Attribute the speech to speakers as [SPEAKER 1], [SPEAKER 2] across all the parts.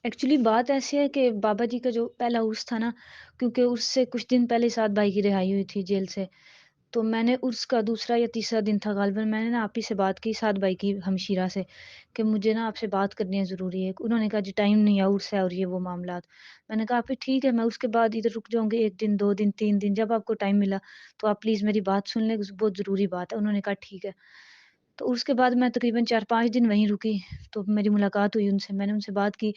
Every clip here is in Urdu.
[SPEAKER 1] ایکچولی بات ایسی ہے کہ بابا جی کا جو پہلا عرس تھا نا، کیونکہ اس سے کچھ دن پہلے سعد بھائی کی رہائی ہوئی تھی جیل سے، تو میں نے عرس کا دوسرا یا تیسرا دن تھا غالباً، میں نے نا آپ ہی سے بات کی سعد بھائی کی ہمشیرہ سے کہ مجھے نا آپ سے بات کرنی ہے ضروری ہے۔ انہوں نے کہا جی ٹائم نہیں ہے، عرس ہے اور یہ وہ معاملات۔ میں نے کہا پھر ٹھیک ہے، میں اس کے بعد ادھر رک جاؤں گی 1 دن 2 دن 3 دن، جب آپ کو ٹائم ملا تو آپ پلیز میری بات سن لیں، بہت ضروری بات ہے۔ انہوں نے کہا ٹھیک ہے۔ تو اس کے بعد میں تقریباً 4-5 دن وہیں رکی، تو میری ملاقات ہوئی ان سے، میں نے ان سے بات کی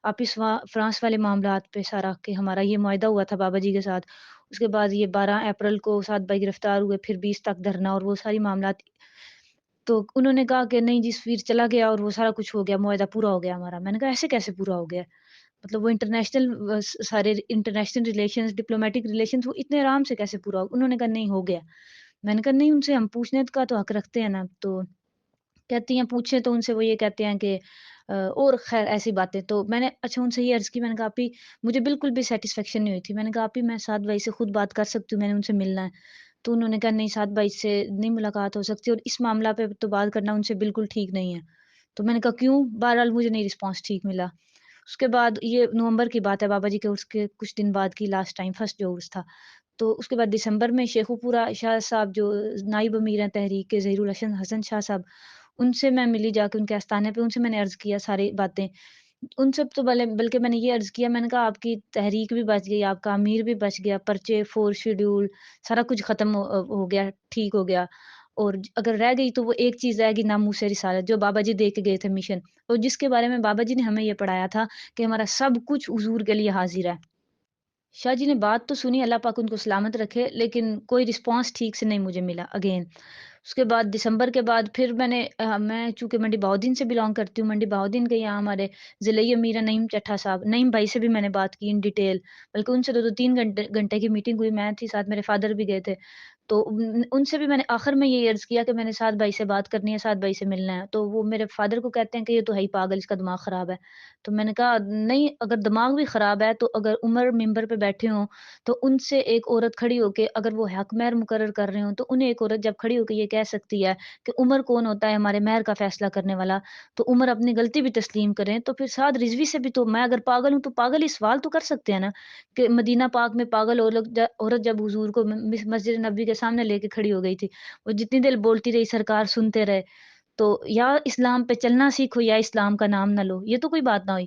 [SPEAKER 1] آپ اس فرانس والے معاملات پہ سارا کہ ہمارا یہ معاہدہ ہوا تھا بابا جی کے ساتھ، اس کے بعد یہ 12 اپریل کو سعد بھائی گرفتار ہوئے، پھر 20 تک دھرنا اور وہ ساری معاملات۔ تو انہوں نے کہا کہ نہیں جی سفیر چلا گیا اور وہ سارا کچھ ہو گیا، معاہدہ پورا ہو گیا ہمارا۔ میں نے کہا ایسے کیسے پورا ہو گیا؟ مطلب وہ سارے انٹرنیشنل ریلیشنز، ڈپلومیٹک ریلیشنز وہ اتنے آرام سے کیسے پورا ہو؟ انہوں نے کہا نہیں ہو گیا۔ میں نے کہا نہیں ان سے ہم پوچھنے کا تو حق رکھتے ہیں نا، تو کہتی ہیں پوچھیں تو ان سے وہ یہ کہتے ہیں کہ اور خیر ایسی باتیں۔ تو میں نے اچھا ان سے یہ عرض کی، میں نے کہا آپی مجھے بالکل بھی سیٹسفیکشن نہیں ہوئی تھی، میں نے کہا آپی میں سعد بھائی سے خود بات کر سکتی ہوں، میں نے ان سے ملنا ہے۔ تو انہوں نے کہا نہیں سعد بھائی سے نہیں ملاقات ہو سکتی اور اس معاملہ پہ تو بات کرنا ان سے بالکل ٹھیک نہیں ہے۔ تو میں نے کہا کیوں؟ بہرحال مجھے نہیں رسپانس ٹھیک ملا۔ اس کے بعد یہ نومبر کی بات ہے، بابا جی کے عرس کے کچھ دن بعد کی لاسٹ ٹائم فرسٹ جو عرس تھا۔ تو اس کے بعد دسمبر میں شیخو پورہ شاہ صاحب جو نائب امیر ہیں تحریک کے، ظہیر الحسن حسن شاہ صاحب، ان سے میں ملی جا کے ان کے آستانے پہ، ان سے میں نے عرض کیا ساری باتیں۔ ان سب تو بلکہ میں نے یہ عرض کیا، میں نے کہا آپ کی تحریک بھی بچ گئی، آپ کا امیر بھی بچ گیا، پرچے، فورس شیڈول سارا کچھ ختم ہو گیا، ٹھیک ہو گیا۔ اور اگر رہ گئی تو وہ ایک چیز رہ گئی ناموس رسالت جو بابا جی دے کے گئے تھے مشن، اور جس کے بارے میں بابا جی نے ہمیں یہ پڑھایا تھا کہ ہمارا سب کچھ حضور کے لیے حاضر ہے۔ شاہ جی نے بات تو سنی، اللہ پاک ان کو سلامت رکھے، لیکن کوئی رسپانس ٹھیک سے نہیں مجھے ملا اگین۔ اس کے بعد دسمبر کے بعد پھر میں چونکہ منڈی بہاؤالدین سے بلانگ کرتی ہوں، منڈی بہاؤالدین کے یہاں ہمارے ضلعی امیر ہیں نعیم چٹھا صاحب، نعیم بھائی سے بھی میں نے بات کی ان ڈیٹیل، بلکہ ان سے 2-3 گھنٹے کی میٹنگ ہوئی، میں تھی ساتھ، میرے فادر بھی گئے تھے۔ تو ان سے بھی میں نے آخر میں یہ عرض کیا کہ میں نے سعد بھائی سے بات کرنی ہے، سعد بھائی سے ملنا ہے۔ تو وہ میرے فادر کو کہتے ہیں کہ یہ تو ہے ہی پاگل، اس کا دماغ خراب ہے۔ تو میں نے کہا نہیں، اگر دماغ بھی خراب ہے تو اگر عمر ممبر پہ بیٹھے ہوں تو ان سے ایک عورت کھڑی ہو کے اگر وہ حق مہر مقرر کر رہے ہوں تو انہیں ایک عورت جب کھڑی ہو کے یہ کہہ سکتی ہے کہ عمر کون ہوتا ہے ہمارے مہر کا فیصلہ کرنے والا، تو عمر اپنی غلطی بھی تسلیم کریں، تو پھر سعد رضوی سے بھی تو میں اگر پاگل ہوں تو پاگل ہی سوال تو کر سکتے ہیں نا کہ مدینہ پاک میں پاگل عورت جب حضور کو مسجد نبی کے سامنے لے کے کھڑی ہو گئی تھی، وہ جتنی دیر بولتی رہی سرکار سنتے رہے، تو یا اسلام پہ چلنا سیکھو یا اسلام کا نام نہ لو، یہ تو کوئی بات نہ ہوئی۔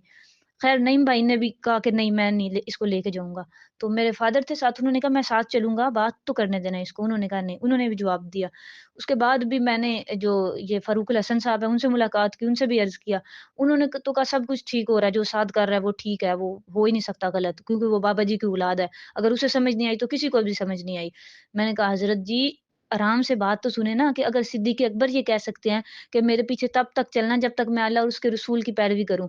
[SPEAKER 1] خیر نعیم بھائی نے بھی کہا کہ نہیں میں نہیں اس کو لے کے جاؤں گا، تو میرے فادر تھے ساتھ، انہوں نے کہا میں ساتھ چلوں گا، بات تو کرنے دینا اس کو، انہوں نے کہا نہیں، انہوں نے بھی جواب دیا۔ اس کے بعد بھی میں نے جو یہ فاروق الحسن صاحب ہیں ان سے ملاقات کی، ان سے بھی عرض کیا، انہوں نے تو کہا سب کچھ ٹھیک ہو رہا ہے، جو سعد کر رہا ہے وہ ٹھیک ہے، وہ ہو ہی نہیں سکتا غلط، کیونکہ وہ بابا جی کی اولاد ہے، اگر اسے سمجھ نہیں آئی تو کسی کو بھی سمجھ نہیں آئی۔ میں نے کہا حضرت جی آرام سے بات تو سنیں نا، کہ اگر صدیق اکبر یہ کہہ سکتے ہیں کہ میرے پیچھے تب تک چلنا جب تک میں اللہ اور اس کے رسول کی پیروی کروں،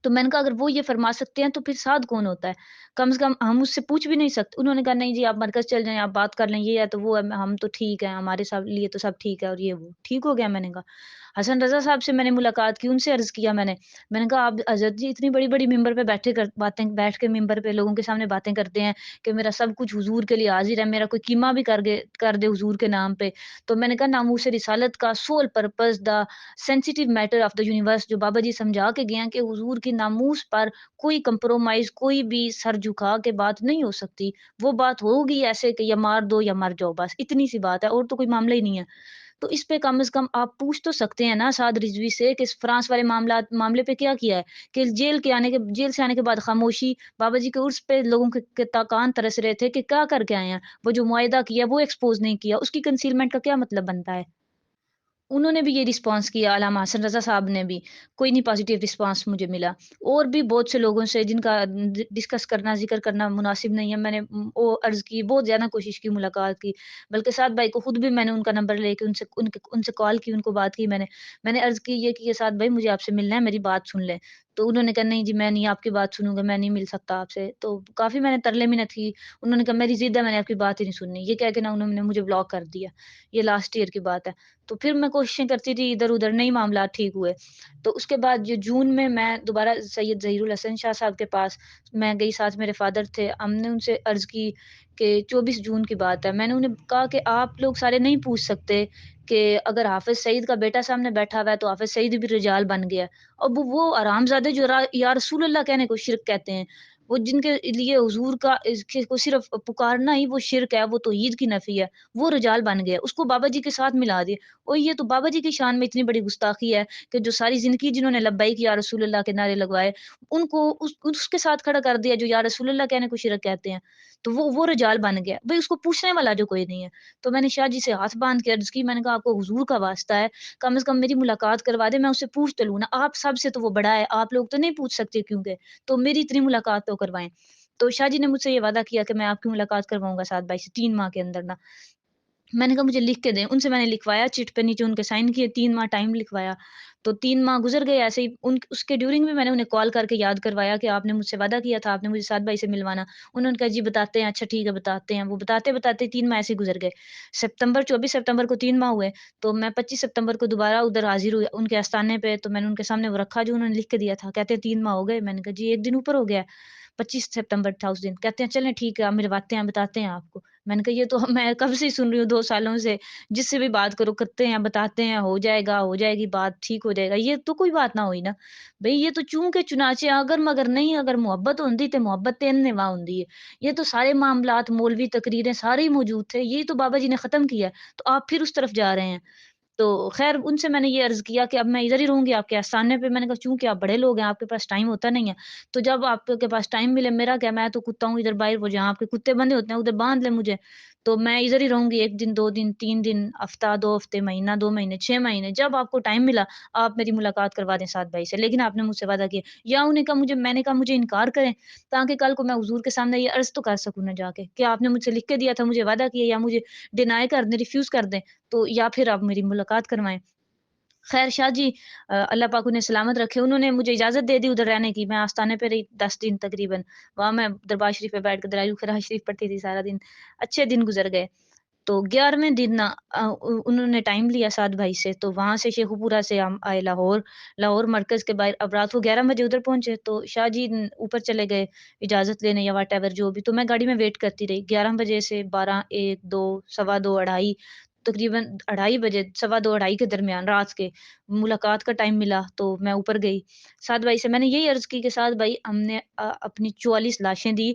[SPEAKER 1] تو میں نے کہا اگر وہ یہ فرما سکتے ہیں تو پھر سعد کون ہوتا ہے؟ کم سے کم ہم اس سے پوچھ بھی نہیں سکتے۔ انہوں نے کہا نہیں جی آپ مرکز چل جائیں، آپ بات کر لیں، یہ ہے تو وہ ہے، ہم تو ٹھیک ہیں، ہمارے سب لیے تو سب ٹھیک ہے اور یہ وہ ٹھیک ہو گیا۔ میں نے کہا حسن رضا صاحب سے میں نے ملاقات کی، ان سے عرض کیا میں نے کہا آپ حضرت جی اتنی بڑی بڑی ممبر پہ بیٹھ کے ممبر پہ لوگوں کے سامنے باتیں کرتے ہیں کہ میرا سب کچھ حضور کے لیے حاضر ہے، میرا کوئی قیمہ بھی کر دے حضور کے نام پہ، تو میں نے کہا ناموس رسالت کا sole purpose the sensitive matter of the universe جو بابا جی سمجھا کے گئے ہیں کہ حضور کی ناموس پر کوئی کمپرومائز، کوئی بھی سر جھکا کے بات نہیں ہو سکتی، وہ بات ہوگی ایسے کہ یا مار دو یا مر جاؤ، بس اتنی سی بات ہے اور تو کوئی معاملہ ہی نہیں ہے۔ تو اس پہ کم از کم آپ پوچھ تو سکتے ہیں نا سعد رضوی سے کہ فرانس والے معاملے پہ کیا کیا ہے، کہ جیل سے آنے کے بعد خاموشی، بابا جی کے عرس پہ لوگوں کے کان ترس رہے تھے کہ کیا کر کے آئے ہیں، وہ جو معاہدہ کیا وہ ایکسپوز نہیں کیا، اس کی کنسیلمنٹ کا کیا مطلب بنتا ہے؟ انہوں نے بھی یہ رسپانس کیا، علامہ حسن رضا صاحب نے بھی، کوئی نہیں پازیٹیو رسپانس مجھے ملا۔ اور بھی بہت سے لوگوں سے جن کا ڈسکس کرنا، ذکر کرنا مناسب نہیں ہے، میں نے وہ عرض کی، بہت زیادہ کوشش کی، ملاقات کی، بلکہ سعد بھائی کو خود بھی میں نے ان کا نمبر لے کے ان سے کال کی، ان کو بات کی، میں نے عرض کی یہ کہ سعد بھائی مجھے آپ سے ملنا ہے، میری بات سن لیں۔ تو انہوں نے کہا نہیں جی میں نہیں آپ کی بات سنوں گا، میں نہیں مل سکتا آپ سے، تو کافی میں نے ترلے منت کی، انہوں نے کہا میری ضد ہے، میں نے آپ کی بات ہی نہیں سننی، یہ کہہ کے نا انہوں نے مجھے بلاک کر دیا۔ یہ لاسٹ ایئر کی بات ہے۔ تو پھر میں کوششیں کرتی رہی ادھر-ادھر، نہیں معاملات ٹھیک ہوئے۔ تو اس کے بعد جو جون میں دوبارہ سید ظہیر الحسن شاہ صاحب کے پاس میں گئی، ساتھ میرے فادر تھے، ہم نے ان سے عرض کی کہ 24 جون کی بات ہے، میں نے انہیں کہا کہ آپ لوگ سارے نہیں پوچھ سکتے کہ اگر حافظ سعید کا بیٹا سامنے بیٹھا ہوا ہے تو حافظ سعید بھی رجال بن گیا ہے۔ اب وہ حرامزادے جو یا رسول اللہ کہنے کو شرک کہتے ہیں، وہ جن کے لیے حضور کا اس کے کو صرف پکارنا ہی وہ شرک ہے، وہ توحید کی نفی ہے، وہ رجال بن گیا، اس کو بابا جی کے ساتھ ملا دیا۔ اور یہ تو بابا جی کی شان میں اتنی بڑی گستاخی ہے کہ جو ساری زندگی جنہوں نے لبیک یا رسول اللہ کے نعرے لگوائے، ان کو اس کے ساتھ کھڑا کر دیا جو یا رسول اللہ کہنے کو شرک کہتے ہیں، تو وہ رجال بن گیا بھئی، اس کو پوچھنے والا جو کوئی نہیں ہے۔ تو میں نے شاہ جی سے ہاتھ باندھ کے عرض کی، میں نے کہا آپ کو حضور کا واسطہ ہے، کم از کم میری ملاقات کروا دیں، میں اس سے پوچھ تو لوں نا، آپ سب سے تو وہ بڑا ہے، آپ لوگ تو نہیں پوچھ سکتے کیونکہ، تو میری اتنی ملاقات تو کروائیں۔ تو شاہ جی نے مجھ سے یہ وعدہ کیا کہ میں آپ کی ملاقات کرواؤں گا سعد بھائی سے 3 ماہ کے اندر نا۔ میں نے کہا مجھے لکھ کے دیں، ان سے میں نے لکھوایا، چٹ پہ نیچے ان کے سائن کیے، 3 ماہ ٹائم لکھوایا، تو 3 ماہ گزر گئے ایسے ہی، اس کے ڈیورنگ بھی میں نے انہیں کال کر کے یاد کروایا کہ آپ نے مجھ سے وعدہ کیا تھا، آپ نے مجھے سعد بھائی سے ملوانا۔ انہوں نے کہا جی بتاتے ہیں، اچھا ٹھیک ہے بتاتے ہیں، وہ بتاتے بتاتے 3 ماہ ایسے ہی گزر گئے۔ 24 سپتمبر کو 3 ماہ ہوئے، تو میں 25 سپتمبر کو دوبارہ ادھر حاضر ہوئی ان کے آستانے پہ، تو میں نے ان کے سامنے وہ رکھا جو انہوں نے لکھ کے دیا تھا، کہتے ہیں 3 ماہ ہو گئے، میں نے کہا جی 1 دن اوپر ہو گیا ہے، 25 سپتمبر تھا اس دن، کہتے ہیں چلیں ٹھیک ہے آپ ملواتے ہیں، بتاتے ہیں آپ کو۔ میں نے کہا یہ تو میں کب سے سن رہی ہوں 2 سالوں سے، جس سے بھی بات کرو کرتے ہیں، بتاتے ہیں، ہو جائے گا، ہو جائے گی بات، ٹھیک ہو جائے گا، یہ تو کوئی بات نہ ہوئی نا بھئی، یہ تو چونکہ چنانچہ اگر مگر نہیں، اگر محبت ہوندی تے محبت تے اننے واہ ہوندی ہے، یہ تو سارے معاملات مولوی تقریریں سارے ہی موجود تھے، یہ تو بابا جی نے ختم کیا ہے، تو آپ پھر اس طرف جا رہے ہیں۔ تو خیر ان سے میں نے یہ عرض کیا کہ اب میں ادھر ہی رہوں گی آپ کے آستانے پہ، میں نے کہا چونکہ آپ بڑے لوگ ہیں، آپ کے پاس ٹائم ہوتا نہیں ہے، تو جب آپ کے پاس ٹائم ملے، میرا کیا، میں تو کتا ہوں ادھر باہر، وہ جہاں آپ کے کتے بندے ہوتے ہیں ادھر باندھ لیں مجھے، تو میں ادھر ہی رہوں گی 1 دن 2 دن 3 دن، ہفتہ 2 ہفتے، مہینہ 2 مہینے 6 مہینے، جب آپ کو ٹائم ملا آپ میری ملاقات کروا دیں سعد بھائی سے، لیکن آپ نے مجھ سے وعدہ کیا، یا انہیں کہا میں نے کہا مجھے انکار کریں تاکہ کل کو میں حضور کے سامنے یہ عرض تو کر سکوں نہ جا کے کہ آپ نے مجھ سے لکھ کے دیا تھا، مجھے وعدہ کیا، یا مجھے ڈینائی کر دیں، ریفیوز کر دیں، تو یا پھر آپ میری ملاقات کروائیں۔ خیر شاہ جی اللہ پاک انہیں سلامت رکھے، انہوں نے مجھے اجازت دے دی ادھر رہنے کی، میں آستانے پہ رہی 10 دن تقریباً، وہاں میں دربار شریف پہ بیٹھ کے دلائل الخیرات شریف پڑھتی تھی سارا دن، اچھے دن گزر گئے۔ تو 11ویں دن نا انہوں نے ٹائم لیا سعد بھائی سے، تو وہاں سے شیخو پورہ سے ہم آئے لاہور، لاہور مرکز کے باہر، اب رات کو 11 بجے ادھر پہنچے، تو شاہ جی اوپر چلے گئے اجازت لینے یا واٹ ایور جو بھی، تو میں گاڑی میں ویٹ کرتی رہی 11 بجے سے 12 1 2 سوا 2 2:30 تقریباً 2:30 بجے، سوا 2 2:30 کے درمیان رات کے ملاقات کا ٹائم ملا، تو میں اوپر گئی سعد بھائی سے، میں نے یہی عرض کی کہ سعد بھائی ہم نے اپنی 44 لاشیں دی،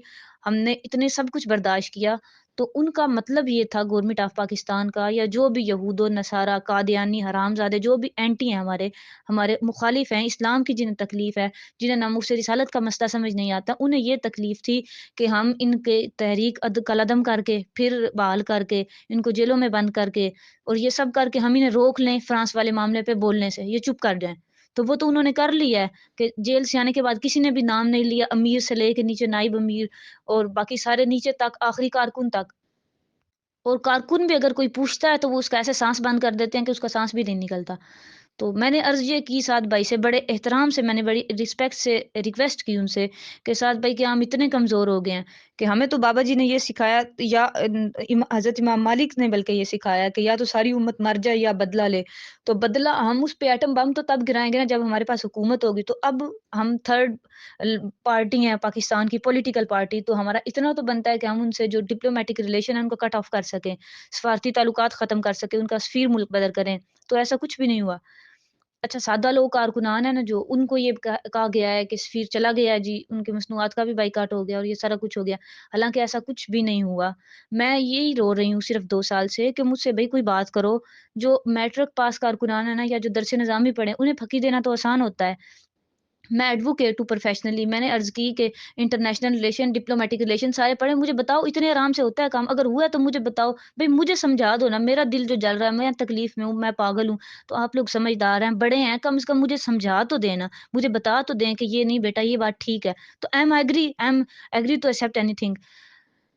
[SPEAKER 1] ہم نے اتنے سب کچھ برداشت کیا، تو ان کا مطلب یہ تھا گورنمنٹ آف پاکستان کا یا جو بھی یہود و نصارہ قادیانی حرامزادے جو بھی اینٹی ہیں ہمارے مخالف ہیں اسلام کی، جنہیں تکلیف ہے، جنہیں ناموس رسالت کا مسئلہ سمجھ نہیں آتا، انہیں یہ تکلیف تھی کہ ہم ان کے تحریک قلعدم کر کے پھر بحال کر کے ان کو جیلوں میں بند کر کے اور یہ سب کر کے ہم انہیں روک لیں فرانس والے معاملے پہ بولنے سے، یہ چپ کر جائیں، تو وہ تو انہوں نے کر لیا ہے کہ جیل سے آنے کے بعد کسی نے بھی نام نہیں لیا، امیر سے لے کے نیچے نائب امیر اور باقی سارے نیچے تک آخری کارکن تک، اور کارکن بھی اگر کوئی پوچھتا ہے تو وہ اس کا ایسے سانس بند کر دیتے ہیں کہ اس کا سانس بھی نہیں نکلتا۔ تو میں نے عرض یہ کی سعد بھائی سے، بڑے احترام سے، میں نے بڑی رسپیکٹ سے ریکویسٹ کی ان سے کہ سعد بھائی کہ ہم اتنے کمزور ہو گئے ہیں کہ ہمیں تو بابا جی نے یہ سکھایا، یا حضرت امام مالک نے بلکہ یہ سکھایا کہ یا تو ساری امت مر جائے یا بدلہ لے، تو بدلہ ہم اس پہ ایٹم بم تو تب گرائیں گے نا جب ہمارے پاس حکومت ہوگی، تو اب ہم تھرڈ پارٹی ہیں پاکستان کی پولیٹیکل پارٹی، تو ہمارا اتنا تو بنتا ہے کہ ہم ان سے جو ڈپلومیٹک ریلیشن ہے ان کو کٹ آف کر سکیں، سفارتی تعلقات ختم کر سکیں، ان کا سفیر ملک بدر کریں، تو ایسا کچھ بھی نہیں ہوا۔ اچھا سادہ لوگ کارکنان ہیں نا، جو ان کو یہ کہا گیا ہے کہ سفیر چلا گیا ہے جی، ان کے مصنوعات کا بھی بائیکاٹ ہو گیا اور یہ سارا کچھ ہو گیا، حالانکہ ایسا کچھ بھی نہیں ہوا۔ میں یہی رو رہی ہوں صرف 2 سال سے کہ مجھ سے بھائی کوئی بات کرو، جو میٹرک پاس کارکنان ہے نا یا جو درس نظامی پڑھے انہیں پھکی دینا تو آسان ہوتا ہے۔ میں ایڈوکیٹ ہوں پروفیشنلی، میں نے عرض کی کہ انٹرنیشنل ریلیشن ڈپلومیٹک ریلیشن سارے پڑھے، مجھے بتاؤ اتنے آرام سے ہوتا ہے کام، اگر ہوا ہے تو مجھے بتاؤ بھئی، مجھے سمجھا دو نا، میرا دل جو جل رہا ہے، میں تکلیف میں ہوں، میں پاگل ہوں، تو آپ لوگ سمجھدار ہیں، بڑے ہیں، کم از کم مجھے سمجھا تو دیں نا، مجھے بتا تو دیں کہ یہ نہیں بیٹا یہ بات ٹھیک ہے، تو am agree to accept anything,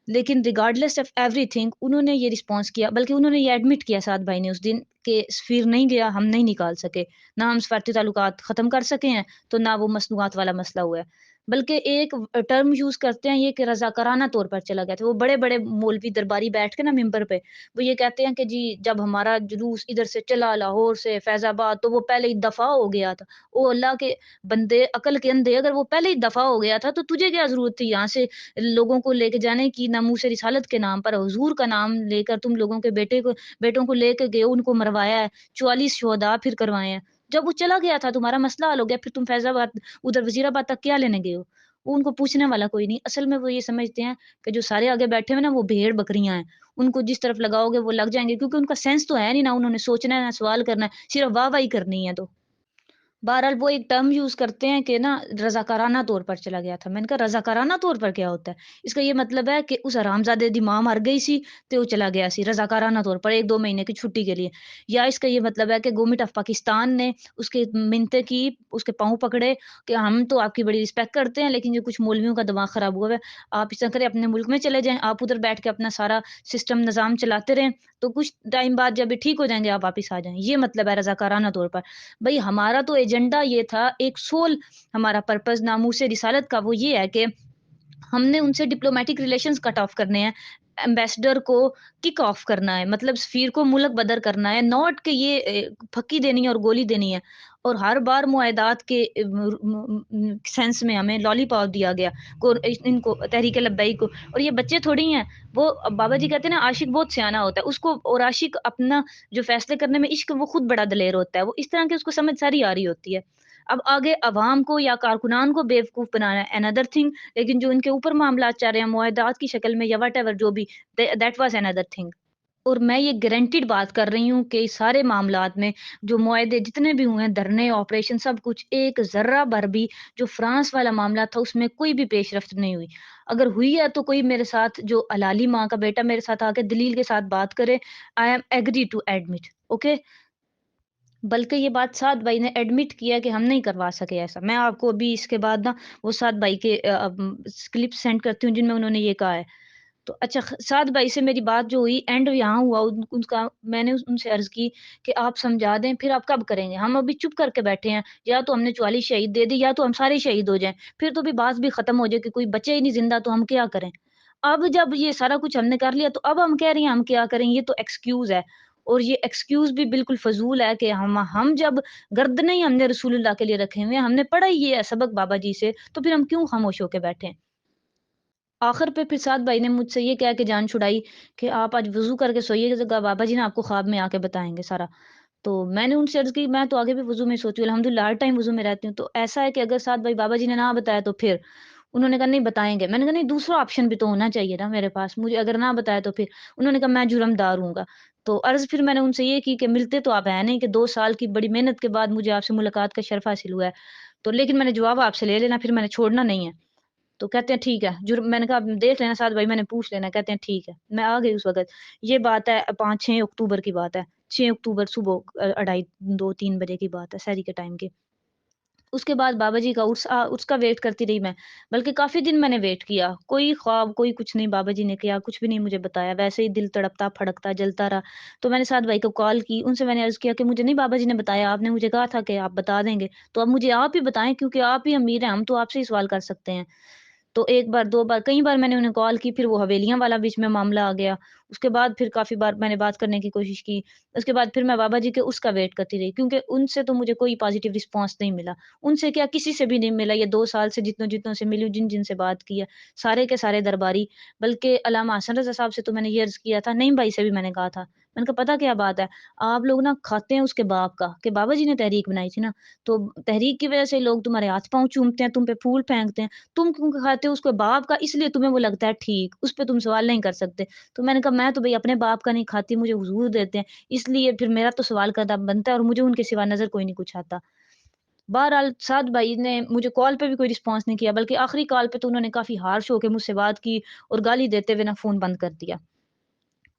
[SPEAKER 1] لیکن ریگارڈلیس آف ایوری تھنگ انہوں نے یہ رسپانس کیا، بلکہ انہوں نے یہ ایڈمٹ کیا سعد بھائی نے اس دن کہ سفیر نہیں گیا، ہم نہیں نکال سکے، نہ ہم سفارتی تعلقات ختم کر سکے ہیں، تو نہ وہ مصنوعات والا مسئلہ ہوا ہے۔ بلکہ ایک ٹرم یوز کرتے ہیں یہ کہ رضاکارانہ طور پر چلا گیا تھا۔ وہ بڑے-بڑے مولوی درباری بیٹھ کے نا ممبر پہ، وہ یہ کہتے ہیں کہ جی جب ہمارا جلوس ادھر سے چلا لاہور سے فیض آباد تو وہ پہلے ہی دفاع ہو گیا تھا۔ او اللہ کے بندے، عقل کے اندھے، اگر وہ پہلے ہی دفاع ہو گیا تھا تو تجھے کیا ضرورت تھی یہاں سے لوگوں کو لے کے جانے کی؟ ناموس رسالت کے نام پر حضور کا نام لے کر تم لوگوں کے بیٹوں کو لے کے گئے، ان کو مروایا ہے، 44 شہداء پھر کروائے ہیں۔ جب وہ چلا گیا تھا تمہارا مسئلہ حل ہو گیا، پھر تم فیض آباد ادھر وزیر آباد تک کیا لینے گئے ہو؟ وہ ان کو پوچھنے والا کوئی نہیں۔ اصل میں وہ یہ سمجھتے ہیں کہ جو سارے آگے بیٹھے ہوئے نا وہ بھیڑ بکریاں ہیں، ان کو جس طرف لگاؤ گے وہ لگ جائیں گے، کیونکہ ان کا سینس تو ہے نہیں، نہ انہوں نے سوچنا ہے نہ سوال کرنا ہے، صرف واہ واہی کرنی ہے تو۔ بہرحال وہ ایک ٹرم یوز کرتے ہیں کہ نا رضاکارانہ طور پر چلا گیا تھا۔ میں نے کہا رضاکارانہ طور پر کیا ہوتا ہے؟ اس کا یہ مطلب ہے کہ اس حرامزادے دی ماں مر گئی سی تے وہ چلا گیا سی رضاکارانہ طور پر 1-2 مہینے کی چھٹی کے لیے، یا اس کا یہ مطلب ہے کہ گورنمنٹ آف پاکستان نے اس کی منتیں کی، اس کے پاؤں پکڑے کہ ہم تو آپ کی بڑی رسپیکٹ کرتے ہیں لیکن یہ کچھ مولویوں کا دماغ خراب ہوا ہے، آپ اس طرح کریں اپنے ملک میں چلے جائیں، آپ ادھر بیٹھ کے اپنا سارا سسٹم نظام چلاتے رہیں، تو کچھ ٹائم بعد جب یہ ٹھیک ہو جائیں گے آپ واپس آ جائیں۔ یہ مطلب ہے رضاکارانہ طور پر۔ بھئی ہمارا تو ایجنڈا یہ تھا، ایک سول ہمارا پرپس ناموس رسالت کا وہ یہ ہے کہ ہم نے ان سے ڈپلومیٹک ریلیشنز کٹ آف کرنے ہیں، ایمبیسڈر کو کک آف کرنا ہے، مطلب سفیر کو ملک بدر کرنا ہے، ناٹ کہ یہ پھکی دینی ہے اور گولی دینی ہے۔ اور ہر بار معاہدات کے سینس میں ہمیں لالی پاپ دیا گیا کو ان کو تحریک لبیک کو، اور یہ بچے تھوڑی ہیں، وہ بابا جی کہتے ہیں نا عاشق بہت سیانا ہوتا ہے، اس کو اور عاشق اپنا جو فیصلے کرنے میں عشق وہ خود بڑا دلیر ہوتا ہے، وہ اس طرح کی اس کو سمجھ ساری آ رہی ہوتی ہے۔ اب آگے عوام کو یا کارکنان کو بیوقوف بنانا ہے another thing، لیکن جو ان کے اوپر معاملات چل رہے ہیں معاہدات کی شکل میں یا وٹ ایور جو بھی، دیٹ واز another thing۔ اور میں یہ گارنٹیڈ بات کر رہی ہوں کہ سارے معاملات میں جو معاہدے جتنے بھی ہوئے ہیں، دھرنے، آپریشن، سب کچھ ایک ذرہ بھر بھی جو فرانس والا معاملہ تھا اس میں کوئی بھی پیش رفت نہیں ہوئی۔ اگر ہوئی ہے تو کوئی میرے ساتھ جو حلالی ماں کا بیٹا میرے ساتھ آ کے دلیل کے ساتھ بات کرے، I am agree to admit, okay. بلکہ یہ بات سعد بھائی نے ایڈمٹ کیا کہ ہم نہیں کروا سکے ایسا۔ میں آپ کو ابھی اس کے بعد نا وہ سعد بھائی کے کلپ سینڈ کرتی ہوں جن میں انہوں نے یہ کہا ہے۔ تو اچھا سعد بھائی سے میری بات جو ہوئی اینڈ یہاں ہوا ان کا، میں نے ان سے عرض کی کہ آپ سمجھا دیں، پھر آپ کب کریں گے؟ ہم ابھی چپ کر کے بیٹھے ہیں، یا تو ہم نے 44 شہید دے دی یا تو ہم سارے شہید ہو جائیں، پھر تو بھی بات بھی ختم ہو جائے کہ کوئی بچے ہی نہیں زندہ تو ہم کیا کریں؟ اب جب یہ سارا کچھ ہم نے کر لیا تو اب ہم کہہ رہی ہیں ہم کیا کریں؟ یہ تو ایکسکیوز ہے، اور یہ ایکسکیوز بھی بالکل فضول ہے کہ ہم جب گردنیں ہی ہم نے رسول اللہ کے لیے رکھے ہوئے ہیں، ہم نے پڑھا ہی یہ ہے سبق بابا جی سے، تو پھر ہم کیوں خاموش ہو کے بیٹھے ہیں؟ آخر پہ پھر سعد بھائی نے مجھ سے یہ کہہ کے جان چھڑائی کہ آپ آج وضو کر کے سوئیے گا، بابا جی نے آپ کو خواب میں آ کے بتائیں گے سارا۔ تو میں نے ان سے عرض کی میں تو آگے بھی وضو میں سوتی ہوں، الحمدللہ ہر ٹائم وضو میں رہتی ہوں، تو ایسا ہے کہ اگر سعد بھائی بابا جی نے نہ بتایا تو پھر انہوں نے کہا نہیں بتائیں گے۔ میں نے کہا نہیں دوسرا آپشن بھی تو ہونا چاہیے نا میرے پاس، مجھے اگر نہ بتایا تو پھر انہوں نے کہا میں جرم دار ہوں گا۔ تو عرض پھر میں نے ان سے یہ کی کہ ملتے تو آپ ہیں نہیں، کہ 2 سال کی بڑی محنت کے بعد مجھے آپ سے ملاقات کا شرف حاصل ہوا ہے، تو لیکن میں نے جواب آپ سے لے لینا، پھر میں نے چھوڑنا نہیں ہے۔ تو کہتے ہیں ٹھیک ہے، جرم میں نے کہا دیکھ لینا سعد بھائی، میں نے پوچھ لینا، کہتے ہیں ٹھیک ہے۔ میں آ گئی اس وقت، یہ بات ہے 5-6 اکتوبر کی بات ہے، 6 اکتوبر صبح 2:30-3 بجے کی بات ہے سحری کے ٹائم کی۔ اس کے بعد بابا جی کا عرس کا ویٹ کرتی رہی میں، بلکہ کافی دن میں نے ویٹ کیا، کوئی خواب کوئی کچھ نہیں بابا جی نے کیا، کچھ بھی نہیں مجھے بتایا، ویسے ہی دل تڑپتا پھڑکتا جلتا رہا۔ تو میں نے سعد بھائی کو کال کی، ان سے میں نے عرض کیا کہ مجھے نہیں بابا جی نے بتایا، آپ نے مجھے کہا تھا کہ آپ بتا دیں گے، تو اب مجھے آپ ہی بتائیں کیونکہ آپ ہی امیر ہیں، ہم تو آپ سے ہی سوال کر سکتے ہیں۔ تو 1 بار 2 بار کئی بار میں نے انہیں کال کی، پھر وہ حویلیاں والا بیچ میں معاملہ آ گیا۔ اس کے بعد پھر کافی بار میں نے بات کرنے کی کوشش کی۔ اس کے بعد پھر میں بابا جی کے اس کا ویٹ کرتی رہی، کیونکہ ان سے تو مجھے کوئی پازیٹیو رسپانس نہیں ملا۔ ان سے کیا کسی سے بھی نہیں ملا، یہ 2 سال سے جتنوں سے ملی ہوں، جن سے بات کی ہے، سارے کے سارے درباری، بلکہ علامہ حسن رضا صاحب سے تو میں نے یہ عرض کیا تھا، نعیم بھائی سے بھی میں نے کہا تھا۔ میں نے کہا پتہ کیا بات ہے، آپ لوگ نا کھاتے ہیں اس کے باپ کا، کہ بابا جی نے تحریک بنائی تھی نا، تو تحریک کی وجہ سے لوگ تمہارے ہاتھ پاؤں چومتے ہیں، تم پہ پھول پھینکتے ہیں، تم کیوں کھاتے ہو اس کے باپ کا، اس لیے تمہیں وہ لگتا ہے ٹھیک، اس پہ تم سوال نہیں کر سکتے۔ تو میں نے کہا میں تو بھئی اپنے باپ کا نہیں کھاتی، مجھے حضور دیتے ہیں، اس لیے پھر میرا تو سوال کرنا بنتا ہے، اور مجھے ان کے سوا نظر کوئی نہیں کچھ آتا۔ بہرحال سعد بھائی نے مجھے کال پہ بھی کوئی رسپانس نہیں کیا، بلکہ آخری کال پہ تو انہوں نے کافی ہارش ہو کے مجھ سے بات کی اور گالی دیتے ہوئے نا فون بند کر دیا۔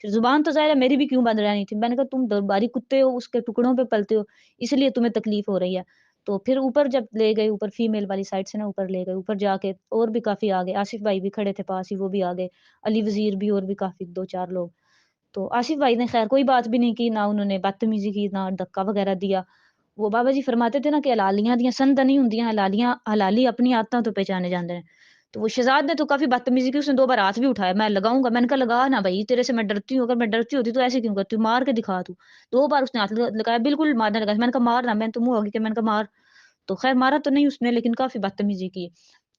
[SPEAKER 1] پھر زبان تو ظاہر ہے میری بھی کیوں بند رہنی تھی، میں نے کہا تم درباری کتے ہو، اس کے ٹکڑوں پہ پلتے ہو، اس لیے تمہیں تکلیف ہو رہی ہے۔ تو پھر اوپر جب لے گئے، اوپر فیمیل والی سائڈ سے نا اوپر لے گئے، اوپر جا کے اور بھی کافی آگے آصف بھائی بھی کھڑے تھے پاس ہی، وہ بھی آگے، علی وزیر بھی اور بھی کافی 2-4 لوگ۔ تو آصف بھائی نے خیر کوئی بات بھی نہیں کی، نہ انہوں نے بدتمیزی کی، نہ دھکا وغیرہ دیا۔ وہ بابا جی فرماتے تھے نا کہ حلالیاں دیاں سند نہیں ہوندیاں، حلالیاں حلالی اپنی عادتاں تو پہچانے جاندے ہیں۔ تو وہ شہزاد نے تو کافی بدتمیزی کی، اس نے 2 بار ہاتھ بھی اٹھایا، میں لگاؤں گا، میں نے کہا لگا نا بھائی، تیرے سے میں ڈرتی ہوں، اگر میں ڈرتی ہوتی تو ایسے کیوں کرتی ہوں، مار کے دکھا تو۔ 2 بار اس نے ہاتھ لگایا، بالکل مارنے لگا، میں نے کہا مار نہ، میں نے تو منہ آگے کیا، میں نے کہا مار۔ تو خیر مارا تو نہیں اس نے، لیکن کافی بدتمیزی کی۔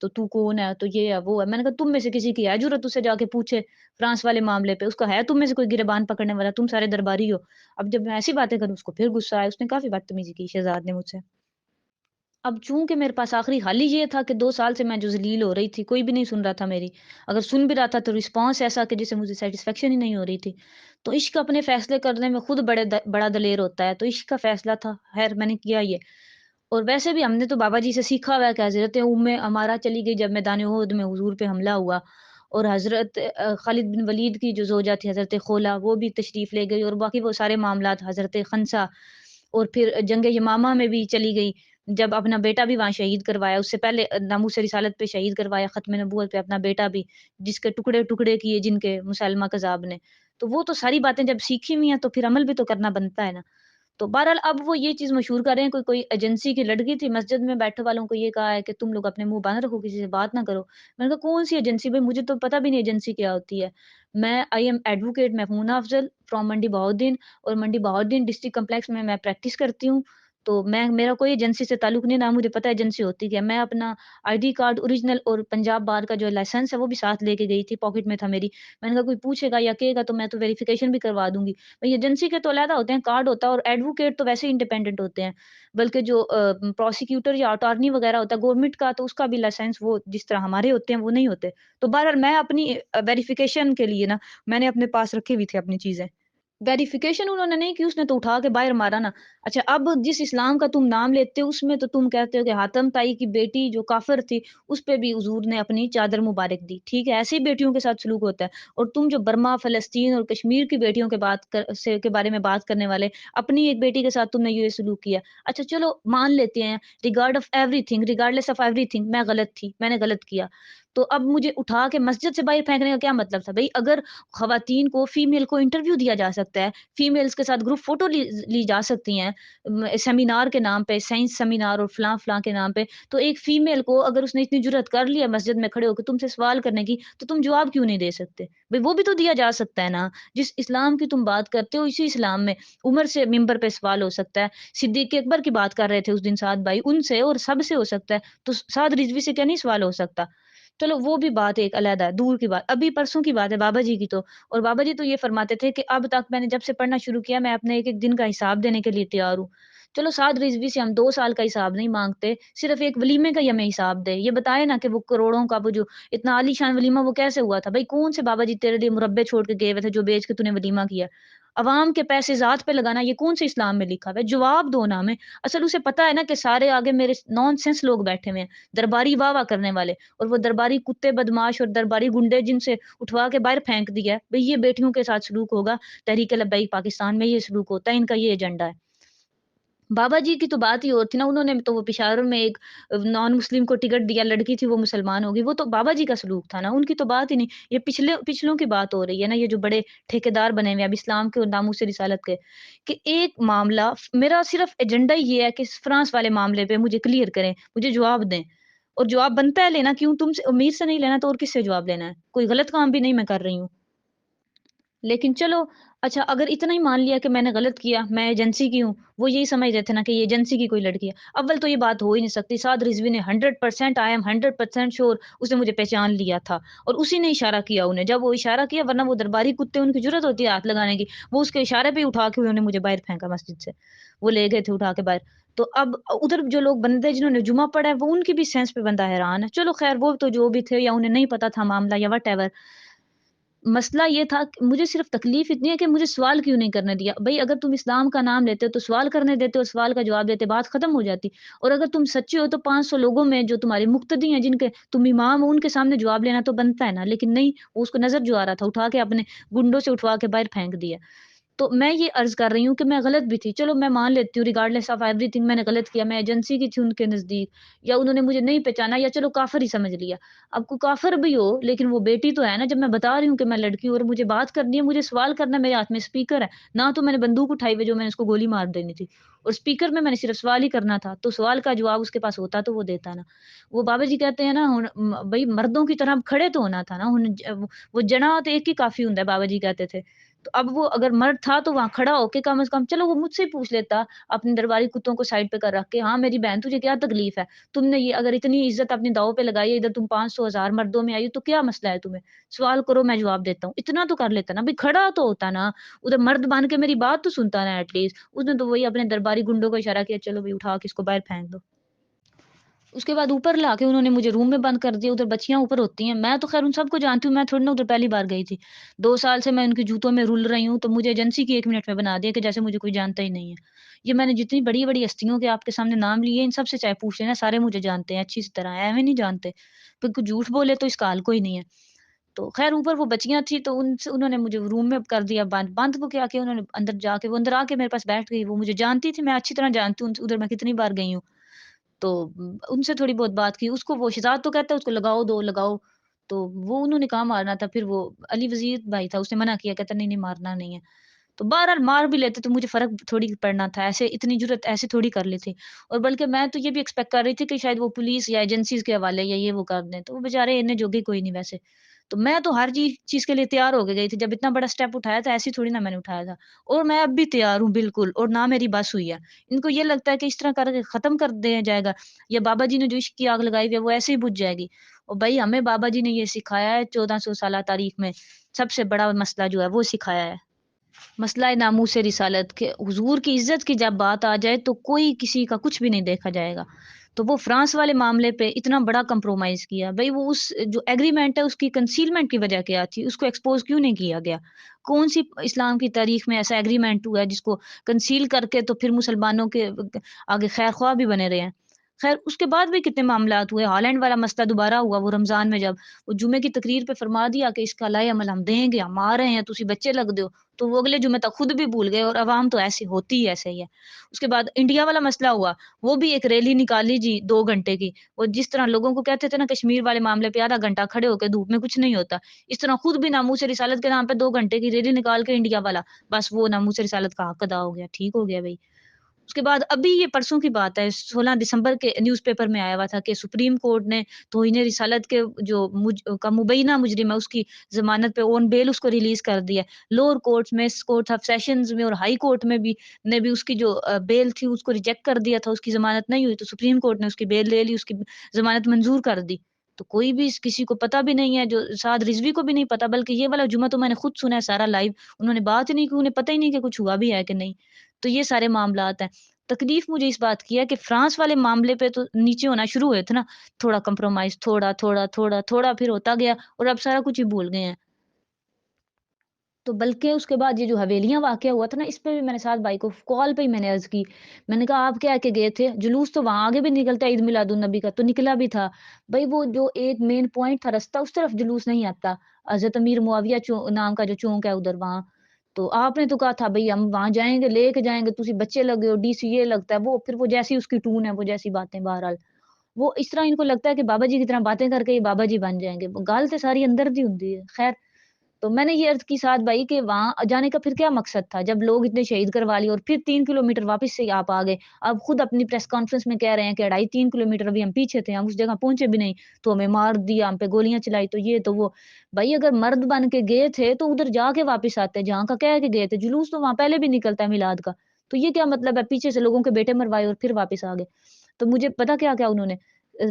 [SPEAKER 1] تو کون ہے؟ تو یہ ہے، وہ ہے۔ میں نے کہا تم میں سے کسی کی ہے جرأت، اس سے جا کے پوچھے فرانس والے معاملے پہ، اس کا ہے تم میں سے کوئی گریبان پکڑنے والا؟ تم سارے درباری ہو۔ اب جب میں ایسی باتیں کروں، اس کو پھر غصہ آیا، اس نے کافی بدتمیزی کی شہزاد نے مجھ سے۔ اب چونکہ میرے پاس آخری حل ہی یہ تھا کہ 2 سال سے میں جو ذلیل ہو رہی تھی، کوئی بھی نہیں سن رہا تھا میری۔ اگر سن بھی رہا تھا تو رسپانس ایسا کہ جس سے مجھے سیٹسفیکشن ہی نہیں ہو رہی تھی۔ تو عشق اپنے فیصلے کرنے میں خود بڑا دلیر ہوتا ہے، تو عشق کا فیصلہ تھا، خیر میں نے کیا یہ۔ اور ویسے بھی ہم نے تو بابا جی سے سیکھا ہوا ہے کہ حضرت عمارہ چلی گئی جب میدان احد میں حضور پہ حملہ ہوا، اور حضرت خالد بن ولید کی جو زوجہ تھی حضرت خولا، وہ بھی تشریف لے گئی، اور باقی وہ سارے معاملات حضرت خنسا، اور پھر جنگ یمامہ میں بھی چلی گئی، جب اپنا بیٹا بھی وہاں شہید کروایا، اس سے پہلے ناموس رسالت پہ شہید کروایا، ختم نبوت پہ اپنا بیٹا بھی، جس کے ٹکڑے ٹکڑے کیے جن کے مسلمہ کذاب نے۔ تو وہ تو ساری باتیں جب سیکھی ہوئی ہیں تو پھر عمل بھی تو کرنا بنتا ہے نا۔ تو بہرحال اب وہ یہ چیز مشہور کر رہے ہیں، کوئی ایجنسی کی لڑکی تھی، مسجد میں بیٹھے والوں کو یہ کہا ہے کہ تم لوگ اپنے منہ بند رکھو، کسی سے بات نہ کرو۔ میں نے کہا کون سی ایجنسی بھائی، مجھے تو پتہ بھی نہیں ایجنسی کیا ہوتی ہے۔ میں I am advocate Mahmoona Afzal from Mandi Bahauddin, اور منڈی بہاؤالدین ڈسٹرکٹ کمپلیکس میں پریکٹس کرتی ہوں۔ تو میرا کوئی ایجنسی سے تعلق نہیں، نہ مجھے پتہ ایجنسی ہوتی کیا۔ میں اپنا آئی ڈی کارڈ اوریجنل اور پنجاب بار کا جو لائسنس ہے وہ بھی ساتھ لے کے گئی تھی، پاکٹ میں تھا میری۔ میں نے کہا کوئی پوچھے گا یا کہے گا تو میں تو ویریفیکیشن بھی کروا دوں گی۔ بھئی ایجنسی کے تو علیحدہ ہوتے ہیں، کارڈ ہوتا ہے، اور ایڈوکیٹ تو ویسے ہی انڈیپینڈنٹ ہوتے ہیں، بلکہ جو پروسیکیوٹر یا اٹارنی وغیرہ ہوتا ہے گورنمنٹ کا، تو اس کا بھی لائسنس وہ جس طرح ہمارے ہوتے ہیں وہ نہیں ہوتے۔ تو بہرحال میں اپنی ویریفیکیشن کے لیے نا، میں نے اپنے پاس رکھی ہوئی تھی اپنی چیزیں۔ ویریفیکیشن انہوں نے نہیں کی، اس نے تو اٹھا کے باہر مارا نا۔ اچھا اب جس اسلام کا تم نام لیتے ہو، اس میں تو تم کہتے ہو کہ حاتم طائی کی بیٹی جو کافر تھی، اس پہ بھی حضور نے اپنی چادر مبارک دی، ٹھیک ہے، ایسے ہی بیٹیوں کے ساتھ سلوک ہوتا ہے۔ اور تم جو برما، فلسطین اور کشمیر کی بیٹیوں کے بارے میں بات کرنے والے، اپنی ایک بیٹی کے ساتھ تم نے یہ سلوک کیا۔ اچھا چلو مان لیتے ہیں، ریگارڈلیس آف ایوری تھنگ میں غلط تھی، میں نے غلط کیا۔ تو اب مجھے اٹھا کے مسجد سے باہر پھینکنے کا کیا مطلب تھا بھائی؟ اگر خواتین کو، فیمیل کو انٹرویو دیا جا سکتا ہے، فیمیلز کے ساتھ گروپ فوٹو لی جا سکتی ہیں سیمینار کے نام پہ، سائنس سیمینار اور فلاں فلاں کے نام پہ، تو ایک فیمیل کو اگر اس نے اتنی جرأت کر لیا مسجد میں کھڑے ہو کے تم سے سوال کرنے کی، تو تم جواب کیوں نہیں دے سکتے بھائی؟ وہ بھی تو دیا جا سکتا ہے نا، جس اسلام کی تم بات کرتے ہو اسی اسلام میں عمر سے ممبر پہ سوال ہو سکتا ہے، صدیق اکبر کی بات کر رہے تھے اس دن سعد بھائی، ان سے اور سب سے ہو سکتا ہے، تو سعد رضوی سے کیا نہیں سوال ہو سکتا؟ چلو وہ بھی بات ایک علیحدہ ہے، دور کی بات۔ ابھی پرسوں کی بات ہے بابا جی کی، تو اور بابا جی تو یہ فرماتے تھے کہ اب تک میں نے جب سے پڑھنا شروع کیا، میں اپنے ایک ایک دن کا حساب دینے کے لیے تیار ہوں۔ چلو سعد رضوی سے ہم 2 سال کا حساب نہیں مانگتے، صرف ایک ولیمے کا ہی ہمیں حساب دے، یہ بتائے نا کہ وہ کروڑوں کا وہ جو اتنا عالی شان ولیمہ وہ کیسے ہوا تھا بھائی؟ کون سے بابا جی تیرے لیے مربے چھوڑ کے گئے ہوئے تھے جو بیچ کے تو نے ولیمہ کیا؟ عوام کے پیسے ذات پہ لگانا یہ کون سے اسلام میں لکھا ہوا ہے؟ جواب دو نا ہمیں۔ اصل اسے پتا ہے نا کہ سارے آگے میرے نان سینس لوگ بیٹھے ہوئے ہیں، درباری واہ واہ کرنے والے، اور وہ درباری کتے بدماش اور درباری گنڈے جن سے اٹھوا کے باہر پھینک دیا ہے بھئی یہ بیٹیوں کے ساتھ سلوک ہوگا، تحریک لبیک پاکستان میں یہ سلوک ہوتا ہے، ان کا یہ ایجنڈا ہے۔ بابا جی کی تو بات ہی اور تھی نا، انہوں نے تو وہ پشاور میں ایک نان مسلم کو ٹکٹ دیا، لڑکی تھی وہ مسلمان ہوگی، وہ تو بابا جی کا سلوک تھا نا، ان کی تو بات ہی نہیں۔ یہ پچھلوں کی بات ہو رہی ہے نا، یہ جو بڑے ٹھیکیدار بنے ہوئے اب اسلام کے اور ناموس رسالت کے، کہ ایک معاملہ میرا صرف ایجنڈا ہی یہ ہے کہ فرانس والے معاملے پہ مجھے کلیئر کریں، مجھے جواب دیں، اور جواب بنتا ہے لینا، کیوں تم سے امیر سے نہیں لینا تو اور کس سے جواب لینا ہے؟ کوئی غلط کام بھی نہیں میں کر رہی ہوں۔ لیکن چلو اچھا اگر اتنا ہی مان لیا کہ میں نے غلط کیا، میں ایجنسی کی ہوں، وہ یہی سمجھ رہے تھے نا کہ یہ ایجنسی کی کوئی لڑکی ہے، اول تو یہ بات ہو ہی نہیں سکتی۔ سعد رضوی نے 100% آئی ایم 100% شور اس نے مجھے پہچان لیا تھا، اور اسی نے اشارہ کیا انہیں، جب وہ اشارہ کیا، ورنہ وہ درباری کتے ان کی جرت ہوتی ہے ہاتھ لگانے کی، وہ اس کے اشارے پہ ہی اٹھا کے انہوں نے مجھے باہر پھینکا مسجد سے، وہ لے گئے تھے اٹھا کے باہر۔ تو اب ادھر جو لوگ بندے جنہوں نے جمعہ پڑھا ہے وہ ان کی بھی سینس پہ بندہ حیران ہے۔ چلو خیر وہ تو جو بھی تھے، یا انہیں نہیں پتا تھا معاملہ یا وٹ ایور، مسئلہ یہ تھا کہ مجھے صرف تکلیف اتنی ہے کہ مجھے سوال کیوں نہیں کرنے دیا؟ بھئی اگر تم اسلام کا نام لیتے ہو تو سوال کرنے دیتے ہو، سوال کا جواب دیتے، بات ختم ہو جاتی۔ اور اگر تم سچے ہو تو 500 لوگوں میں جو تمہارے مقتدی ہیں، جن کے تم امام ہو، ان کے سامنے جواب لینا تو بنتا ہے نا، لیکن نہیں، وہ اس کو نظر جو آ رہا تھا، اٹھا کے اپنے گنڈوں سے اٹھوا کے باہر پھینک دیا۔ تو میں یہ عرض کر رہی ہوں کہ میں غلط بھی تھی، چلو میں مان لیتی ہوں ریگارڈلیس آف ایوری تھنگ میں نے غلط کیا، میں ایجنسی کی تھی ان کے نزدیک، یا انہوں نے مجھے نہیں پہچانا، یا چلو کافر ہی سمجھ لیا۔ اب کوئی کافر بھی ہو لیکن وہ بیٹی تو ہے نا، جب میں بتا رہی ہوں کہ میں لڑکی ہوں اور مجھے بات کرنی ہے، مجھے سوال کرنا ہے، میرے ہاتھ میں اسپیکر ہے، نہ تو میں نے بندوق اٹھائی ہوئی جو میں نے اس کو گولی مار دینی تھی، اور اسپیکر میں نے صرف سوال ہی کرنا تھا، تو سوال کا جواب اس کے پاس ہوتا تو وہ دیتا نا۔ وہ بابا جی کہتے ہیں نا بھائی مردوں کی طرح کھڑے تو ہونا تھا نا، وہ جنا تو ایک ہی کافی ہوندا ہے، بابا جی کہتے تھے۔ تو اب وہ اگر مرد تھا تو وہاں کھڑا ہو کے کم از کم چلو وہ مجھ سے پوچھ لیتا اپنے درباری کتوں کو سائڈ پہ کر رکھ کے، ہاں میری بہن تجھے کیا تکلیف ہے، تم نے یہ اگر اتنی عزت اپنی داؤ پہ لگائی ہے، ادھر تم 500 1000 مردوں میں آئی ہو تو کیا مسئلہ ہے تمہیں، سوال کرو میں جواب دیتا ہوں، اتنا تو کر لیتا نا بھائی، کھڑا تو ہوتا نا ادھر، مرد بن کے میری بات تو سنتا نا ایٹ لیسٹ۔ اس نے تو وہی اپنے درباری گنڈوں کو اشارہ کیا، چلو بھائی اٹھا کے اس کو باہر پھینک دو۔ اس کے بعد اوپر لا کے انہوں نے مجھے روم میں بند کر دیا، ادھر بچیاں اوپر ہوتی ہیں، میں تو خیر ان سب کو جانتی ہوں، میں تھوڑی نا ادھر پہلی بار گئی تھی، 2 سال سے میں ان کے جوتوں میں رول رہی ہوں، تو مجھے ایجنسی کی 1 منٹ میں بنا دیا کہ جیسے مجھے کوئی جانتا ہی نہیں ہے۔ یہ میں نے جتنی بڑی بڑی ہستیوں کے آپ کے سامنے نام لیے، ان سب سے چاہے پوچھ لینا، سارے مجھے جانتے ہیں اچھی سی طرح، ایویں نہیں جانتے، پھر کوئی جھوٹ بولے تو اس کا حال کوئی نہیں ہے۔ تو خیر اوپر وہ بچیاں تھیں تو انہوں نے مجھے روم میں کر دیا بند، بند کو کیا کہ انہوں نے اندر جا کے وہ اندر آ کے میرے پاس بیٹھ گئی، وہ مجھے جانتی تھی، میں اچھی طرح جانتی ہوں ادھر میں کتنی بار گئی ہوں، تو ان سے تھوڑی بہت بات کی، اس کو وہ شہزاد تو کہتا ہے اس کو لگاؤ دو لگاؤ، تو وہ انہوں نے کہاں مارنا تھا، پھر وہ علی وزیر بھائی تھا، اس نے منع کیا، کہتا نہیں نہیں مارنا نہیں ہے، تو بہرحال مار بھی لیتے تو مجھے فرق تھوڑی پڑنا تھا، ایسے اتنی جرأت ایسے تھوڑی کر لی تھی، اور بلکہ میں تو یہ بھی ایکسپیکٹ کر رہی تھی کہ شاید وہ پولیس یا ایجنسیز کے حوالے یا یہ وہ کر دیں، تو وہ بیچارے انہیں جوگے کوئی نہیں ویسے، تو میں تو ہر چیز کے لیے تیار ہو کے گئی تھی، جب اتنا بڑا اسٹیپ اٹھایا تھا ایسی تھوڑی نہ میں نے اٹھایا تھا، اور میں اب بھی تیار ہوں بالکل، اور نہ میری بس ہوئی ہے، ان کو یہ لگتا ہے کہ اس طرح کر کے ختم کر دیا جائے گا، یا بابا جی نے جو عشق کی آگ لگائی ہوئی ہے وہ ایسے ہی بجھ جائے گی، اور بھائی ہمیں بابا جی نے یہ سکھایا ہے 1400 سالہ تاریخ میں، سب سے بڑا مسئلہ جو ہے وہ سکھایا ہے، مسئلہ ناموس رسالت کے حضور کی عزت کی جب بات آ جائے تو کوئی کسی کا کچھ بھی نہیں دیکھا جائے گا، تو وہ فرانس والے معاملے پہ اتنا بڑا کمپرومائز کیا بھائی، وہ اس جو ایگریمنٹ ہے اس کی کنسیلمنٹ کی وجہ کیا تھی، اس کو ایکسپوز کیوں نہیں کیا گیا، کون سی اسلام کی تاریخ میں ایسا ایگریمنٹ ہوا ہے جس کو کنسیل کر کے تو پھر مسلمانوں کے آگے خیر خواہ بھی بنے رہے ہیں۔ خیر اس کے بعد بھی کتنے معاملات ہوئے، ہالینڈ والا مسئلہ دوبارہ ہوا وہ رمضان میں، جب وہ جمعے کی تقریر پہ فرما دیا کہ اس کا لائے عمل ہم دیں گے، ہم آ رہے ہیں، تسی بچے لگ دو، تو وہ اگلے جمعے تک خود بھی بھول گئے، اور عوام تو ایسی ہوتی ہی ایسے ہی ہے۔ اس کے بعد انڈیا والا مسئلہ ہوا، وہ بھی ایک ریلی نکالی جی 2 گھنٹے کی، وہ جس طرح لوگوں کو کہتے تھے نا کشمیر والے معاملے پہ آدھا گھنٹہ کھڑے ہو کے دھوپ میں کچھ نہیں ہوتا، اس طرح خود بھی ناموس رسالت کے نام پہ 2 گھنٹے کی ریلی نکال کے انڈیا والا، بس وہ ناموس رسالت کا حق ادا ہو گیا، ٹھیک ہو گیا بھائی۔ اس کے بعد ابھی یہ پرسوں کی بات ہے، 16 دسمبر کے نیوز پیپر میں آیا ہوا تھا کہ سپریم کورٹ نے توہین رسالت کے جو کا مبینہ مجرم ہے اس کی ضمانت پہ آن بیل اس کو ریلیز کر دیا، لوور کورٹس میں، کورٹ آف سیشنز میں اور ہائی کورٹ میں بھی نے بھی اس کی جو بیل تھی اس کو ریجیکٹ کر دیا تھا، اس کی ضمانت نہیں ہوئی، تو سپریم کورٹ نے اس کی بیل لے لی، اس کی ضمانت منظور کر دی، تو کوئی بھی کسی کو پتہ بھی نہیں ہے، جو سعد رضوی کو بھی نہیں پتا، بلکہ یہ والا جمعہ تو میں نے خود سنا ہے سارا لائیو، انہوں نے بات ہی نہیں کی، انہیں پتہ ہی نہیں کہ کچھ ہوا بھی ہے کہ نہیں، تو یہ سارے معاملات ہیں۔ تکلیف مجھے اس بات کی ہے کہ فرانس والے معاملے پہ تو نیچے ہونا شروع ہوئے تھے نا، تھوڑا کمپرومائز، تھوڑا تھوڑا تھوڑا تھوڑا پھر ہوتا گیا، اور اب سارا کچھ ہی بھول گئے ہیں۔ تو بلکہ اس کے بعد یہ جو حویلیاں واقعہ ہوا تھا نا، اس پہ بھی میں نے سعد بھائی کو کال پہ ہی میں نے عرض کی، میں نے کہا آپ کیا کہ گئے تھے جلوس، تو وہاں آگے بھی نکلتا ہے عید میلاد النبی کا، تو نکلا بھی تھا بھائی، وہ جو ایک مین پوائنٹ تھا رستہ اس طرف جلوس نہیں آتا، حضرت امیر معاویہ نام کا جو چونک ہے ادھر، وہاں تو آپ نے تو کہا تھا بھائی ہم وہاں جائیں گے، لے کے جائیں گے، تسی بچے لگے ہو، ڈی سی یہ لگتا ہے وہ، پھر وہ جیسی اس کی ٹون ہے، وہ جیسی باتیں، بہرحال وہ اس طرح ان کو لگتا ہے کہ بابا جی کی طرح باتیں کر کے یہ بابا جی بن جائیں گے، گل تو ساری اندر دی ہوندی ہے۔ خیر تو میں نے یہ عرض کی سعد بھائی کہ وہاں جانے کا پھر کیا مقصد تھا، جب لوگ اتنے شہید کروا لیے اور پھر 3 کلومیٹر واپس سے آپ آ گئے، اب خود اپنی پریس کانفرنس میں کہہ رہے ہیں کہ 2.5 3 کلومیٹر ابھی ہم پیچھے تھے، ہم اس جگہ پہنچے بھی نہیں، تو ہمیں مار دیا، ہم پہ گولیاں چلائی، تو یہ تو وہ، بھائی اگر مرد بن کے گئے تھے تو ادھر جا کے واپس آتے، جہاں کا کہہ کے گئے تھے، جلوس تو وہاں پہلے بھی نکلتا ہے میلاد کا، تو یہ کیا مطلب ہے پیچھے سے لوگوں کے بیٹے مروائے اور پھر واپس آ گئے؟ تو مجھے پتا کیا کیا انہوں نے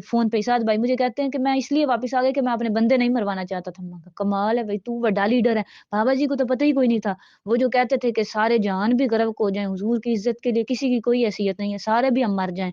[SPEAKER 1] فون پہ سعد بھائی مجھے کہتے ہیں کہ میں اس لیے واپس آ گئے کہ میں اپنے بندے نہیں مروانا چاہتا تھا، میں کہا کمال ہے بھائی، تو بڑا لیڈر ہے، بابا جی کو تو پتہ ہی کوئی نہیں تھا، وہ جو کہتے تھے کہ سارے جان بھی غرق ہو جائیں حضور کی عزت کے لیے، کسی کی کوئی حیثیت نہیں ہے، سارے بھی ہم مر جائیں،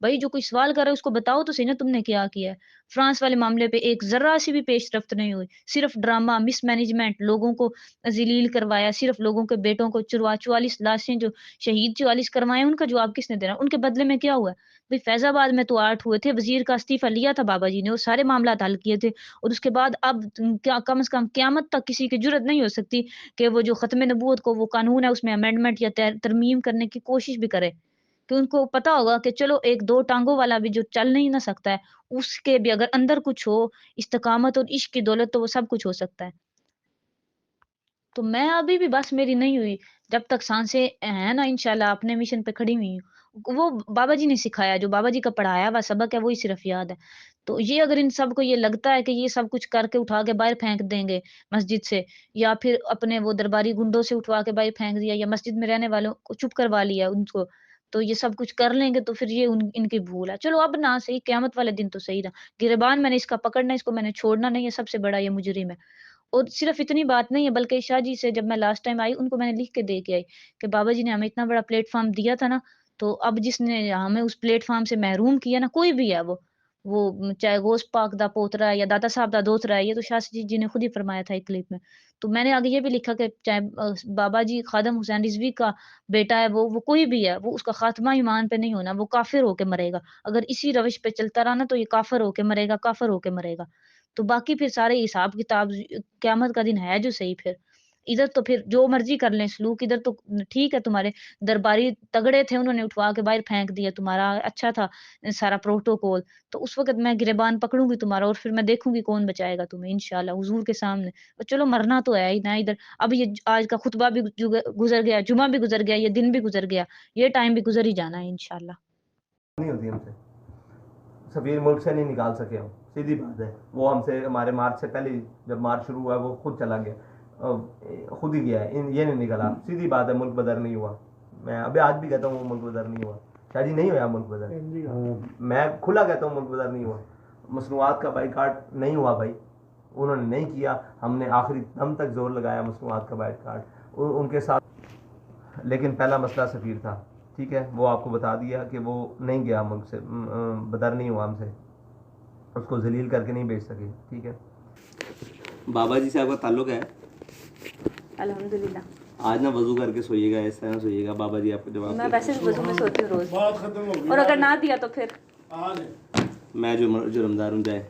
[SPEAKER 1] بھائی جو کوئی سوال کر رہا ہے اس کو بتاؤ تو صحیح نا تم نے کیا کیا ہے. فرانس والے معاملے پہ ایک ذرا سی بھی پیش رفت نہیں ہوئی، صرف ڈرامہ، مس مینجمنٹ، لوگوں کو ذلیل کروایا، صرف لوگوں کے بیٹوں کو 44 لاشیں جو شہید 44 کروائے ان کا جواب کس نے دینا؟ ان کے بدلے میں کیا ہوا؟ بھائی فیض آباد میں تو 8 ہوئے تھے، وزیر کا استعفی لیا تھا بابا جی نے، وہ سارے معاملات حل کیے تھے، اور اس کے بعد اب کیا کم از کم قیامت تک کسی کی جرت نہیں ہو سکتی کہ وہ جو ختم نبوت کو وہ قانون ہے اس میں امینڈمنٹ یا ترمیم کرنے کی کوشش بھی کرے، کہ ان کو پتا ہوگا کہ چلو ایک دو ٹانگوں والا بھی جو چل نہیں نہ سکتا ہے اس کے بھی اگر اندر کچھ ہو استقامت اور عشق کی دولت تو وہ سب کچھ ہو سکتا ہے. تو میں ابھی بھی بس میری نہیں ہوئی جب تک سانسیں ہیں نا انشاءاللہ اپنے مشن پہ کھڑی ہوئی ہوں. وہ بابا جی نے سکھایا، جو بابا جی کا پڑھایا ہوا سبق ہے وہی صرف یاد ہے. تو یہ اگر ان سب کو یہ لگتا ہے کہ یہ سب کچھ کر کے اٹھا کے باہر پھینک دیں گے مسجد سے، یا پھر اپنے وہ درباری گنڈوں سے اٹھوا کے باہر پھینک دیا، یا مسجد میں رہنے والوں کو چپ کروا لیا ان کو، تو یہ سب کچھ کر لیں گے تو پھر یہ ان کی بھول ہے. چلو اب نہ صحیح قیامت والے دن تو صحیح رہا، گریبان میں نے اس کا پکڑنا، اس کو میں نے چھوڑنا نہیں ہے، سب سے بڑا یہ مجرم ہے. اور صرف اتنی بات نہیں ہے بلکہ شاہ جی سے جب میں لاسٹ ٹائم آئی ان کو میں نے لکھ کے دے کے آئی کہ بابا جی نے ہمیں اتنا بڑا پلیٹ فارم دیا تھا نا، تو اب جس نے ہمیں اس پلیٹ فارم سے محروم کیا نا، کوئی بھی ہے وہ چاہے غوث پاک دا پوترا ہے یا دادا صاحب دا دوترا ہے، یہ تو شاہ جی نے خود ہی فرمایا تھا ایک کلپ میں. تو میں نے آگے یہ بھی لکھا کہ چاہے بابا جی خادم حسین رضوی کا بیٹا ہے، وہ کوئی بھی ہے، وہ اس کا خاتمہ ایمان پہ نہیں ہونا، وہ کافر ہو کے مرے گا. اگر اسی روش پہ چلتا رہا نا تو یہ کافر ہو کے مرے گا، کافر ہو کے مرے گا. تو باقی پھر سارے حساب کتاب قیامت کا دن ہے جو صحیح. پھر ادھر تو پھر جو مرضی کر لیں سلوک، ادھر تو ٹھیک ہے تمہارے درباری تگڑے تھے انہوں نے اٹھوا کے باہر پھینک دیا، تمہارا اچھا تھا سارا پروٹوکول، تو اس وقت میں گریبان پکڑوں گی تمہارا اور پھر میں دیکھوں گی کون بچائے گا تمہیں انشاءاللہ حضور کے سامنے. اور چلو مرنا تو ہے ہی نا ادھر. اب یہ آج کا خطبہ بھی گزر گیا، جمعہ بھی گزر گیا، یہ دن بھی گزر گیا، یہ ٹائم بھی گزر ہی جانا ہے انشاءاللہ.
[SPEAKER 2] نہیں ہوتی ہم سے، سفیر ملک سے نہیں نکال سکے ہم، سیدھی بات ہے. وہ ہم سے ہمارے مارچ سے پہلے جب مارچ شروع ہوا وہ خود چلا گیا، خود ہی گیا ہے، یہ نہیں نکلا. سیدھی بات ہے، ملک بدر نہیں ہوا. میں ابھی آج بھی کہتا ہوں وہ ملک بدر نہیں ہوا. شاہ جی نہیں ہوا ملک بدر، میں کھلا کہتا ہوں ملک بدر نہیں ہوا. مصنوعات کا بائیکاٹ نہیں ہوا بھائی، انہوں نے نہیں کیا. ہم نے آخری دم تک زور لگایا مصنوعات کا بائیکاٹ ان کے ساتھ، لیکن پہلا مسئلہ سفیر تھا. ٹھیک ہے، وہ آپ کو بتا دیا کہ وہ نہیں گیا ملک سے، بدر نہیں ہوا ہم سے، اس کو ذلیل کر کے نہیں بھیج سکے. ٹھیک ہے.
[SPEAKER 3] بابا جی سے آپ کا تعلق ہے؟
[SPEAKER 1] الحمدللہ.
[SPEAKER 3] آج نہ وضو کر کے سوئیے گا، اس طرح سوئیے گا، بابا جی آپ کو جواب
[SPEAKER 1] میں ویسے بھی وضو میں سوتی ہوں روز، اور اگر نہ دیا تو پھر
[SPEAKER 3] میں جو رمضان ہوں جائے